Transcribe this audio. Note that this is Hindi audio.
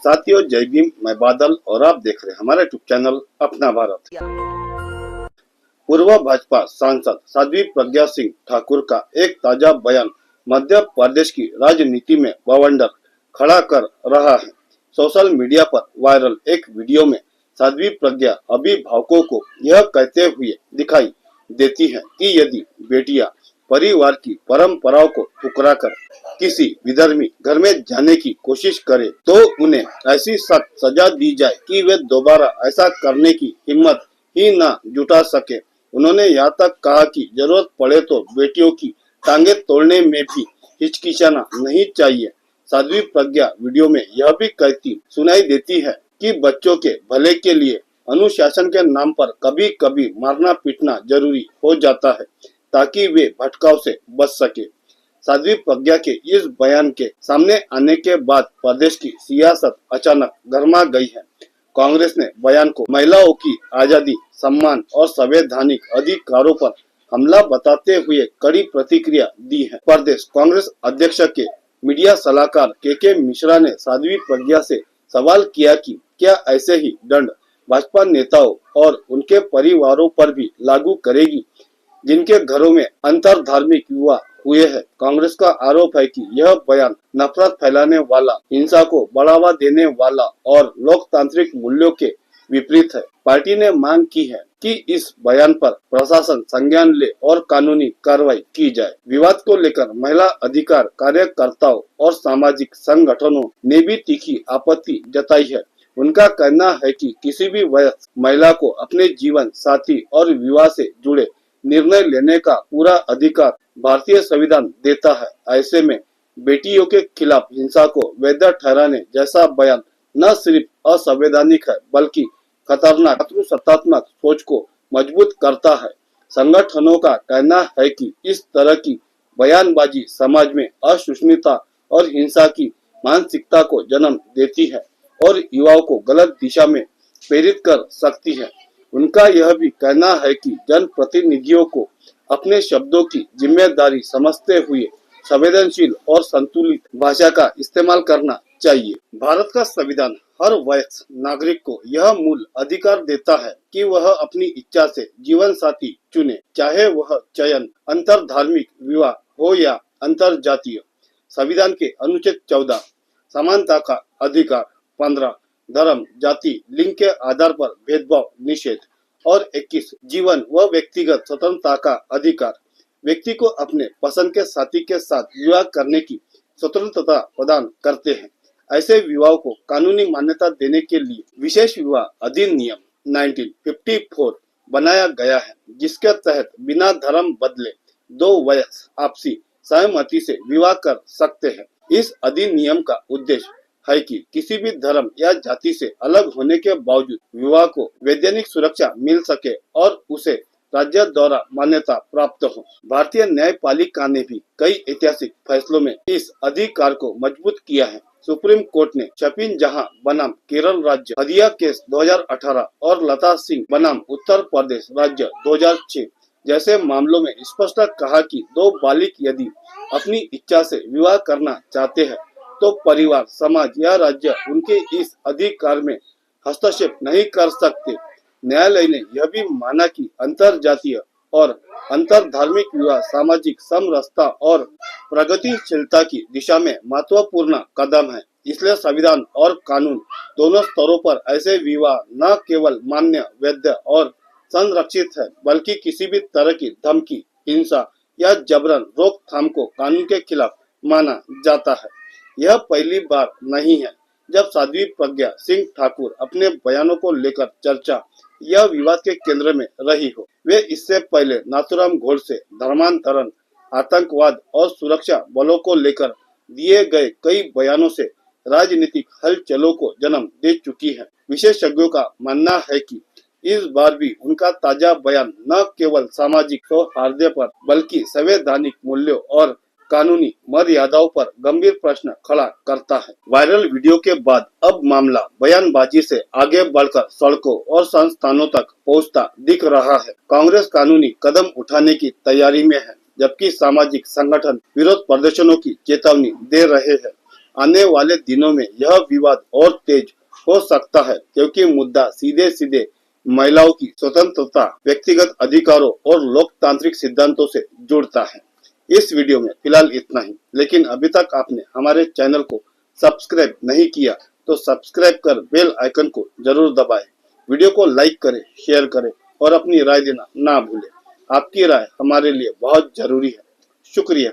साथियों जय भीम, मैं बादल और आप देख रहे हैं हमारा यूट्यूब चैनल अपना भारत। पूर्व भाजपा सांसद साध्वी प्रज्ञा सिंह ठाकुर का एक ताजा बयान मध्य प्रदेश की राजनीति में बवंडर खड़ा कर रहा है। सोशल मीडिया पर वायरल एक वीडियो में साध्वी प्रज्ञा अभिभावकों को यह कहते हुए दिखाई देती है कि यदि बेटियां परिवार की परंपराओं को ठुकराकर किसी विधर्मी घर में जाने की कोशिश करे तो उन्हें ऐसी सख्त सजा दी जाए कि वे दोबारा ऐसा करने की हिम्मत ही न जुटा सके। उन्होंने यहाँ तक कहा कि जरूरत पड़े तो बेटियों की टांगे तोड़ने में भी हिचकिचाना नहीं चाहिए। साध्वी प्रज्ञा वीडियो में यह भी कहती सुनाई देती है कि बच्चों के भले के लिए अनुशासन के नाम पर कभी कभी मारना पीटना जरूरी हो जाता है ताकि वे भटकाव से बच सके। साध्वी प्रज्ञा के इस बयान के सामने आने के बाद प्रदेश की सियासत अचानक गर्मा गई है। कांग्रेस ने बयान को महिलाओं की आजादी, सम्मान और संवैधानिक अधिकारों पर हमला बताते हुए कड़ी प्रतिक्रिया दी है। प्रदेश कांग्रेस अध्यक्ष के मीडिया सलाहकार के मिश्रा ने साध्वी प्रज्ञा से सवाल किया कि क्या ऐसे ही दंड भाजपा नेताओं और उनके परिवारों पर भी लागू करेगी जिनके घरों में अंतर धार्मिक विवाह हुए हैं। कांग्रेस का आरोप है कि यह बयान नफरत फैलाने वाला, हिंसा को बढ़ावा देने वाला और लोकतांत्रिक मूल्यों के विपरीत है। पार्टी ने मांग की है कि इस बयान पर प्रशासन संज्ञान ले और कानूनी कार्रवाई की जाए। विवाद को लेकर महिला अधिकार कार्यकर्ताओं और सामाजिक संगठनों ने भी तीखी आपत्ति जताई है। उनका कहना है कि किसी भी वयस्क महिला को अपने जीवन साथी और विवाह से जुड़े निर्णय लेने का पूरा अधिकार भारतीय संविधान देता है। ऐसे में बेटियों के खिलाफ हिंसा को वैध ठहराने जैसा बयान न सिर्फ असंवैधानिक है बल्कि खतरनाक सत्तात्मक सोच को मजबूत करता है। संगठनों का कहना है कि इस तरह की बयानबाजी समाज में असहिष्णुता और हिंसा की मानसिकता को जन्म देती है और युवाओं को गलत दिशा में प्रेरित कर सकती है। उनका यह भी कहना है कि जनप्रतिनिधियों को अपने शब्दों की जिम्मेदारी समझते हुए संवेदनशील और संतुलित भाषा का इस्तेमाल करना चाहिए। भारत का संविधान हर वयस्क नागरिक को यह मूल अधिकार देता है कि वह अपनी इच्छा से जीवन साथी चुने, चाहे वह चयन अंतर धार्मिक विवाह हो या अंतर जातीय। संविधान के अनुच्छेद 14 समानता का अधिकार, 15 धर्म, जाति, लिंग के आधार पर भेदभाव निषेध और 21 जीवन व व्यक्तिगत स्वतंत्रता का अधिकार व्यक्ति को अपने पसंद के साथी के साथ विवाह करने की स्वतंत्रता प्रदान करते हैं। ऐसे विवाह को कानूनी मान्यता देने के लिए विशेष विवाह अधिनियम 1954 बनाया गया है, जिसके तहत बिना धर्म बदले दो वयस्क आपसी सहमति से विवाह कर सकते हैं। इस अधिनियम का उद्देश्य है कि किसी भी धर्म या जाति से अलग होने के बावजूद विवाह को वैधानिक सुरक्षा मिल सके और उसे राज्य द्वारा मान्यता प्राप्त हो। भारतीय न्यायपालिका ने भी कई ऐतिहासिक फैसलों में इस अधिकार को मजबूत किया है। सुप्रीम कोर्ट ने शपिन जहां बनाम केरल राज्य हदिया केस 2018 और लता सिंह बनाम उत्तर प्रदेश राज्य 2006 जैसे मामलों में स्पष्ट कहा कि दो बालिग यदि अपनी इच्छा से विवाह करना चाहते हैं तो परिवार, समाज या राज्य उनके इस अधिकार में हस्तक्षेप नहीं कर सकते। न्यायालय ने यह भी माना कि अंतर जातीय और अंतर धार्मिक विवाह सामाजिक समरसता और प्रगतिशीलता की दिशा में महत्वपूर्ण कदम है। इसलिए संविधान और कानून दोनों स्तरों पर ऐसे विवाह न केवल मान्य, वैध और संरक्षित है बल्कि किसी भी तरह की धमकी, हिंसा या जबरन रोकथाम को कानून के खिलाफ माना जाता है। यह पहली बार नहीं है जब साध्वी प्रज्ञा सिंह ठाकुर अपने बयानों को लेकर चर्चा या विवाद के केंद्र में रही हो। वे इससे पहले नाथुराम गोडसे, धर्मांतरण, आतंकवाद और सुरक्षा बलों को लेकर दिए गए कई बयानों से राजनीतिक हलचलों को जन्म दे चुकी है। विशेषज्ञों का मानना है कि इस बार भी उनका ताजा बयान न केवल सामाजिक सौहार्द पर बल्कि संवैधानिक मूल्यों और कानूनी मर्यादाओं पर गंभीर प्रश्न खड़ा करता है। वायरल वीडियो के बाद अब मामला बयानबाजी से आगे बढ़कर सड़कों और संस्थानों तक पहुंचता दिख रहा है। कांग्रेस कानूनी कदम उठाने की तैयारी में है, जबकि सामाजिक संगठन विरोध प्रदर्शनों की चेतावनी दे रहे हैं। आने वाले दिनों में यह विवाद और तेज हो सकता है, क्योंकि मुद्दा सीधे सीधे महिलाओं की स्वतंत्रता, व्यक्तिगत अधिकारों और लोकतांत्रिक सिद्धांतों से जुड़ता है। इस वीडियो में फिलहाल इतना ही, लेकिन अभी तक आपने हमारे चैनल को सब्सक्राइब नहीं किया तो सब्सक्राइब कर बेल आइकन को जरूर दबाएं। वीडियो को लाइक करें, शेयर करें और अपनी राय देना ना भूलें। आपकी राय हमारे लिए बहुत जरूरी है। शुक्रिया।